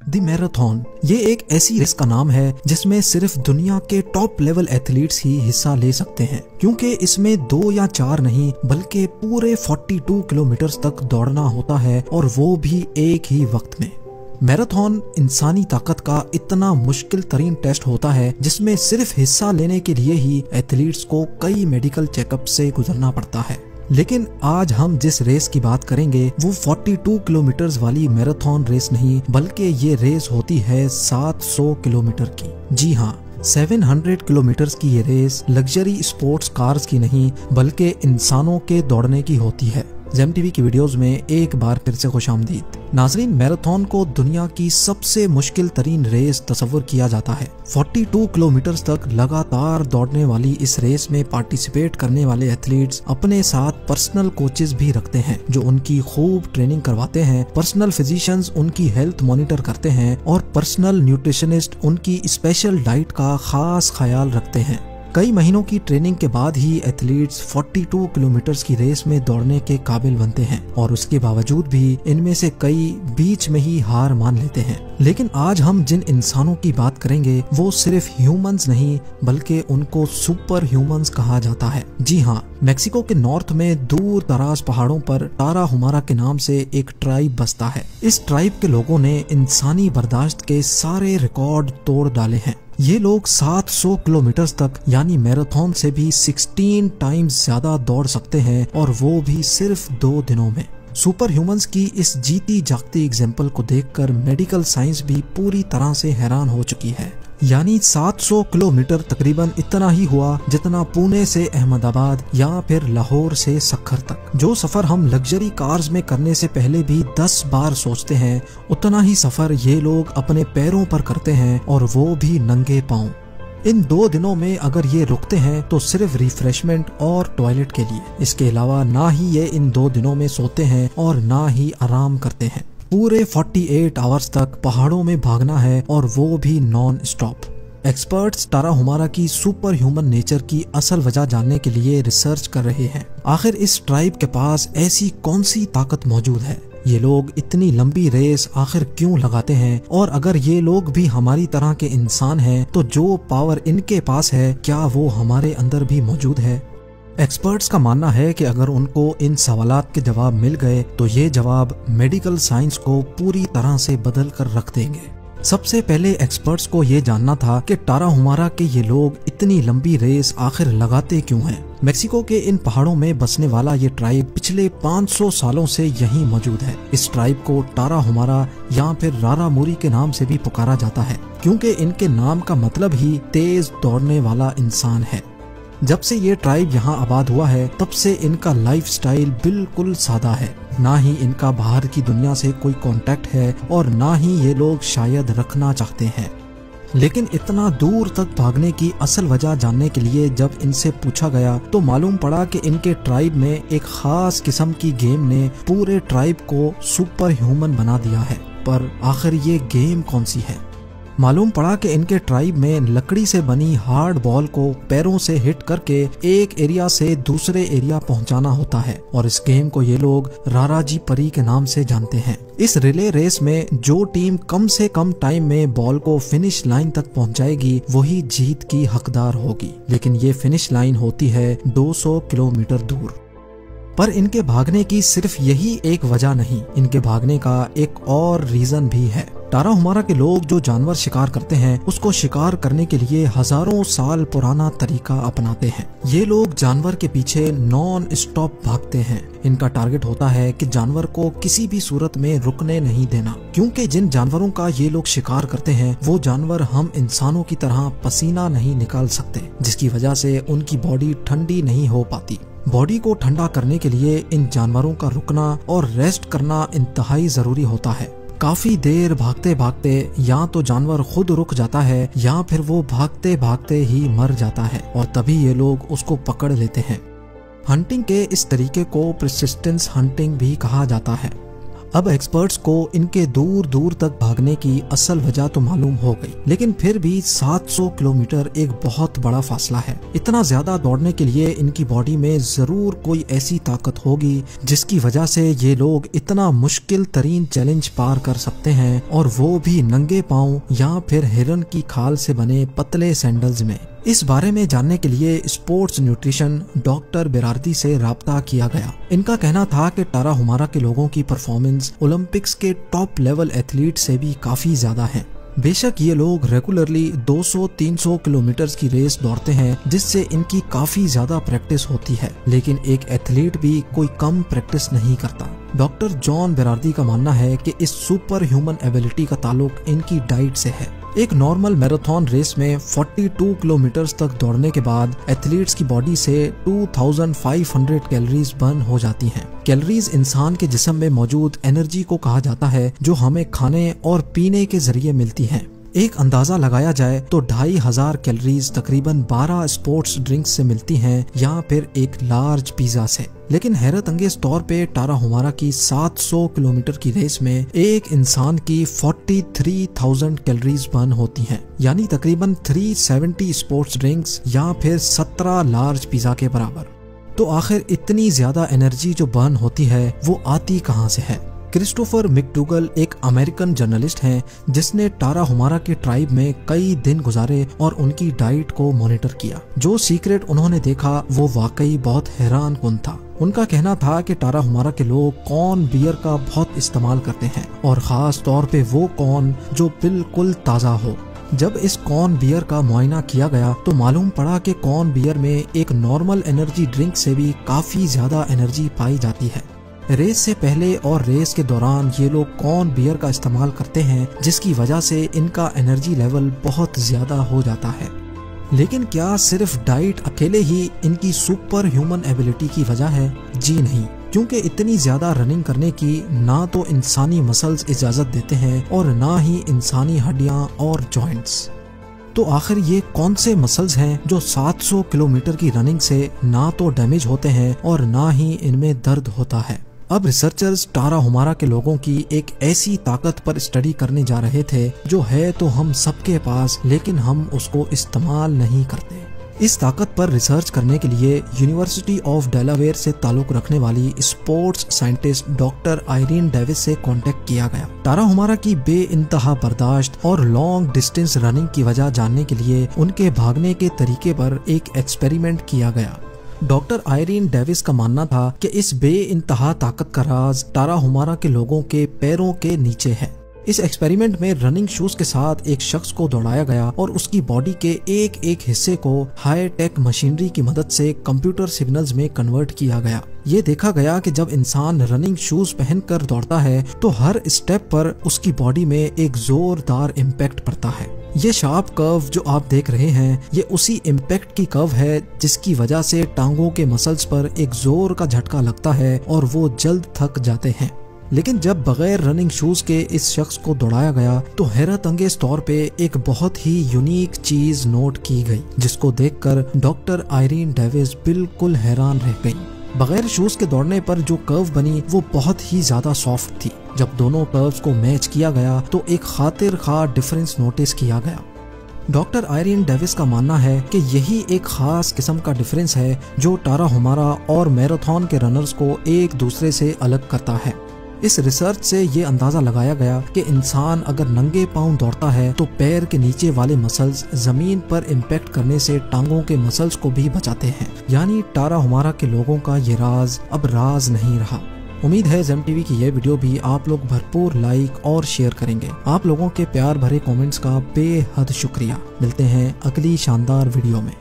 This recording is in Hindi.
द मैराथन ये एक ऐसी रेस का नाम है जिसमें सिर्फ दुनिया के टॉप लेवल एथलीट्स ही हिस्सा ले सकते हैं, क्योंकि इसमें 2 या 4 नहीं बल्कि पूरे 42 किलोमीटर तक दौड़ना होता है, और वो भी एक ही वक्त में। मैराथन इंसानी ताकत का इतना मुश्किल तरीन टेस्ट होता है जिसमें सिर्फ हिस्सा लेने के लिए ही एथलीट्स को कई मेडिकल चेकअप से गुजरना पड़ता है। लेकिन आज हम जिस रेस की बात करेंगे वो 42 किलोमीटर वाली मैराथन रेस नहीं, बल्कि ये रेस होती है 700 किलोमीटर की। जी हाँ, 700 किलोमीटर की ये रेस लग्जरी स्पोर्ट्स कार्स की नहीं बल्कि इंसानों के दौड़ने की होती है। जेम टीवी की वीडियोस में एक बार फिर से खुशामदीद। नाजरीन, मैराथन को दुनिया की सबसे मुश्किल तरीन रेस तस्वर किया जाता है। 42 किलोमीटर तक लगातार दौड़ने वाली इस रेस में पार्टिसिपेट करने वाले एथलीट्स अपने साथ पर्सनल कोचेस भी रखते हैं जो उनकी खूब ट्रेनिंग करवाते हैं। पर्सनल फिजिशियंस उनकी हेल्थ मॉनिटर करते हैं और पर्सनल न्यूट्रिशनिस्ट उनकी स्पेशल डाइट का खास ख्याल रखते हैं। कई महीनों की ट्रेनिंग के बाद ही एथलीट्स 42 किलोमीटर की रेस में दौड़ने के काबिल बनते हैं, और उसके बावजूद भी इनमें से कई बीच में ही हार मान लेते हैं। लेकिन आज हम जिन इंसानों की बात करेंगे वो सिर्फ ह्यूमंस नहीं बल्कि उनको सुपर ह्यूमंस कहा जाता है। जी हाँ, मेक्सिको के नॉर्थ में दूर दराज पहाड़ों पर ताराहुमारा के नाम से एक ट्राइब बसता है। इस ट्राइब के लोगों ने इंसानी बर्दाश्त के सारे रिकॉर्ड तोड़ डाले हैं। ये लोग 700 किलोमीटर तक यानी मैराथन से भी 16 टाइम्स ज्यादा दौड़ सकते हैं, और वो भी सिर्फ 2 दिनों में। सुपर ह्यूमंस की इस जीती जागती एग्जाम्पल को देखकर मेडिकल साइंस भी पूरी तरह से हैरान हो चुकी है। यानी 700 किलोमीटर तकरीबन इतना ही हुआ जितना पुणे से अहमदाबाद या फिर लाहौर से सक्खर तक। जो सफर हम लग्जरी कार्स में करने से पहले भी 10 बार सोचते हैं, उतना ही सफर ये लोग अपने पैरों पर करते हैं, और वो भी नंगे पांव। इन 2 दिनों में अगर ये रुकते हैं तो सिर्फ रिफ्रेशमेंट और टॉयलेट के लिए। इसके अलावा ना ही ये इन 2 दिनों में सोते हैं और ना ही आराम करते हैं। पूरे 48 आवर्स तक पहाड़ों में भागना है, और वो भी नॉन स्टॉप। एक्सपर्ट्स ताराहुमारा की सुपर ह्यूमन नेचर की असल वजह जानने के लिए रिसर्च कर रहे हैं। आखिर इस ट्राइब के पास ऐसी कौन सी ताकत मौजूद है? ये लोग इतनी लंबी रेस आखिर क्यों लगाते हैं? और अगर ये लोग भी हमारी तरह के इंसान हैं तो जो पावर इनके पास है क्या वो हमारे अंदर भी मौजूद है? एक्सपर्ट्स का मानना है कि अगर उनको इन सवालात के जवाब मिल गए तो ये जवाब मेडिकल साइंस को पूरी तरह से बदल कर रख देंगे। सबसे पहले एक्सपर्ट्स को ये जानना था कि ताराहुमारा के ये लोग इतनी लंबी रेस आखिर लगाते क्यों हैं। मेक्सिको के इन पहाड़ों में बसने वाला ये ट्राइब पिछले 500 सालों से यहीं मौजूद है। इस ट्राइब को ताराहुमारा या फिर रारामुरी के नाम से भी पुकारा जाता है, क्योंकि इनके नाम का मतलब ही तेज दौड़ने वाला इंसान है। जब से ये ट्राइब यहाँ आबाद हुआ है तब से इनका लाइफस्टाइल बिल्कुल सादा है। ना ही इनका बाहर की दुनिया से कोई कांटेक्ट है, और ना ही ये लोग शायद रखना चाहते हैं। लेकिन इतना दूर तक भागने की असल वजह जानने के लिए जब इनसे पूछा गया तो मालूम पड़ा कि इनके ट्राइब में एक खास किस्म की गेम ने पूरे ट्राइब को सुपर ह्यूमन बना दिया है। पर आखिर ये गेम कौन सी है? मालूम पड़ा कि इनके ट्राइब में लकड़ी से बनी हार्ड बॉल को पैरों से हिट करके एक एरिया से दूसरे एरिया पहुंचाना होता है, और इस गेम को ये लोग राराजी परी के नाम से जानते हैं। इस रिले रेस में जो टीम कम से कम टाइम में बॉल को फिनिश लाइन तक पहुंचाएगी वही जीत की हकदार होगी। लेकिन ये फिनिश लाइन होती है 200 किलोमीटर दूर। पर इनके भागने की सिर्फ यही एक वजह नहीं, इनके भागने का एक और रीजन भी है। ताराहुमारा के लोग जो जानवर शिकार करते हैं उसको शिकार करने के लिए हजारों साल पुराना तरीका अपनाते हैं। ये लोग जानवर के पीछे नॉन स्टॉप भागते हैं। इनका टारगेट होता है कि जानवर को किसी भी सूरत में रुकने नहीं देना, क्योंकि जिन जानवरों का ये लोग शिकार करते हैं वो जानवर हम इंसानों की तरह पसीना नहीं निकाल सकते, जिसकी वजह से उनकी बॉडी ठंडी नहीं हो पाती। बॉडी को ठंडा करने के लिए इन जानवरों का रुकना और रेस्ट करना इंतहाई जरूरी होता है। काफी देर भागते भागते या तो जानवर खुद रुक जाता है या फिर वो भागते भागते ही मर जाता है, और तभी ये लोग उसको पकड़ लेते हैं। हंटिंग के इस तरीके को परसिस्टेंस हंटिंग भी कहा जाता है। अब एक्सपर्ट्स को इनके दूर दूर तक भागने की असल वजह तो मालूम हो गई, लेकिन फिर भी 700 किलोमीटर एक बहुत बड़ा फासला है। इतना ज्यादा दौड़ने के लिए इनकी बॉडी में जरूर कोई ऐसी ताकत होगी जिसकी वजह से ये लोग इतना मुश्किल तरीन चैलेंज पार कर सकते हैं, और वो भी नंगे पांव या फिर हिरन की खाल से बने पतले सैंडल्स में। इस बारे में जानने के लिए स्पोर्ट्स न्यूट्रिशन डॉक्टर बेरार्दी से राब्ता किया गया। इनका कहना था कि टाराहुमारा के लोगों की परफॉर्मेंस ओलंपिक्स के टॉप लेवल एथलीट से भी काफी ज्यादा है। बेशक ये लोग रेगुलरली 200-300 किलोमीटर की रेस दौड़ते हैं, जिससे इनकी काफी ज्यादा प्रैक्टिस होती है, लेकिन एक एथलीट भी कोई कम प्रैक्टिस नहीं करता। डॉक्टर जॉन बेरार्दी का मानना है कि इस सुपर ह्यूमन एबिलिटी का ताल्लुक इनकी डाइट से है। एक नॉर्मल मैराथन रेस में 42 किलोमीटर तक दौड़ने के बाद एथलीट्स की बॉडी से 2500 कैलोरीज बर्न हो जाती हैं। कैलोरीज इंसान के जिस्म में मौजूद एनर्जी को कहा जाता है, जो हमें खाने और पीने के जरिए मिलती है। एक अंदाजा लगाया जाए तो 2500 कैलोरीज तकरीबन 12 स्पोर्ट्स ड्रिंक्स से मिलती हैं, या फिर एक लार्ज पिज्जा से। लेकिन हैरत अंगेज तौर पे टाराहुमारा की 700 किलोमीटर की रेस में एक इंसान की 43,000 कैलोरीज बर्न होती हैं, यानी तकरीबन 370 स्पोर्ट्स ड्रिंक्स या फिर 17 लार्ज पिज्जा के बराबर। तो आखिर इतनी ज्यादा एनर्जी जो बर्न होती है वो आती कहाँ से है? क्रिस्टोफर मैकडूगल एक अमेरिकन जर्नलिस्ट हैं, जिसने टाराहुमारा के ट्राइब में कई दिन गुजारे और उनकी डाइट को मॉनिटर किया। जो सीक्रेट उन्होंने देखा वो वाकई बहुत हैरान कुन था। उनका कहना था कि टाराहुमारा के लोग कॉर्न बियर का बहुत इस्तेमाल करते हैं, और खास तौर पे वो कॉर्न जो बिल्कुल ताज़ा हो। जब इस कॉर्न बियर का मुआयना किया गया तो मालूम पड़ा कि कॉर्न बियर में एक नॉर्मल एनर्जी ड्रिंक से भी काफी ज्यादा एनर्जी पाई जाती है। रेस से पहले और रेस के दौरान ये लोग कॉर्न बियर का इस्तेमाल करते हैं, जिसकी वजह से इनका एनर्जी लेवल बहुत ज्यादा हो जाता है। लेकिन क्या सिर्फ डाइट अकेले ही इनकी सुपर ह्यूमन एबिलिटी की वजह है? जी नहीं, क्योंकि इतनी ज्यादा रनिंग करने की ना तो इंसानी मसल्स इजाजत देते हैं और ना ही इंसानी हड्डियां और जॉइंट्स। तो आखिर ये कौन से मसल्स हैं जो 700 किलोमीटर की रनिंग से ना तो डैमेज होते हैं और ना ही इनमें दर्द होता है? अब रिसर्चर्स टाराहुमारा के लोगों की एक ऐसी ताकत पर स्टडी करने जा रहे थे जो है तो हम सबके पास, लेकिन हम उसको इस्तेमाल नहीं करते। इस ताकत पर रिसर्च करने के लिए यूनिवर्सिटी ऑफ डेलावेयर से ताल्लुक रखने वाली sports scientist doctor Irene Davis से कांटेक्ट किया गया। टाराहुमारा की बेइंतहा बर्दाश्त और लॉन्ग डिस्टेंस रनिंग की वजह जानने के लिए उनके भागने के तरीके पर एक एक्सपेरिमेंट किया गया। डॉक्टर आयरीन डेविस का मानना था कि इस बेइंतहा ताकत का राज टाराहुमारा के लोगों के पैरों के नीचे है। इस एक्सपेरिमेंट में रनिंग शूज के साथ एक शख्स को दौड़ाया गया और उसकी बॉडी के एक एक हिस्से को हाई टेक मशीनरी की मदद से कंप्यूटर सिग्नल्स में कन्वर्ट किया गया। ये देखा गया कि जब इंसान रनिंग शूज पहनकर दौड़ता है तो हर स्टेप पर उसकी बॉडी में एक जोरदार इम्पैक्ट पड़ता है। ये शार्प कर्व जो आप देख रहे हैं ये उसी इम्पैक्ट की कर्व है जिसकी वजह से टांगों के मसल्स पर एक जोर का झटका लगता है और वो जल्द थक जाते हैं। लेकिन जब बगैर रनिंग शूज के इस शख्स को दौड़ाया गया तो हैरत अंगेज तौर पे एक बहुत ही यूनिक चीज नोट की गई, जिसको देखकर डॉक्टर आयरीन डेविस बिल्कुल हैरान रह गई। बगैर शूज के दौड़ने पर जो कर्व बनी वो बहुत ही ज्यादा सॉफ्ट थी। जब दोनों कर्व्स को मैच किया गया तो एक खातिर खा डिफरेंस नोटिस किया गया। डॉक्टर आयरीन डेविस का मानना है कि यही एक खास किस्म का डिफरेंस है जो टाराहुमारा और मैराथन के रनर्स को एक दूसरे से अलग करता है। इस रिसर्च से ये अंदाजा लगाया गया कि इंसान अगर नंगे पांव दौड़ता है तो पैर के नीचे वाले मसल्स जमीन पर इम्पैक्ट करने से टांगों के मसल्स को भी बचाते हैं। यानी टाराहुमारा के लोगों का ये राज अब राज नहीं रहा। उम्मीद है ज़ेम टीवी की यह वीडियो भी आप लोग भरपूर लाइक और शेयर करेंगे। आप लोगों के प्यार भरे कमेंट्स का बेहद शुक्रिया। मिलते हैं अगली शानदार वीडियो में।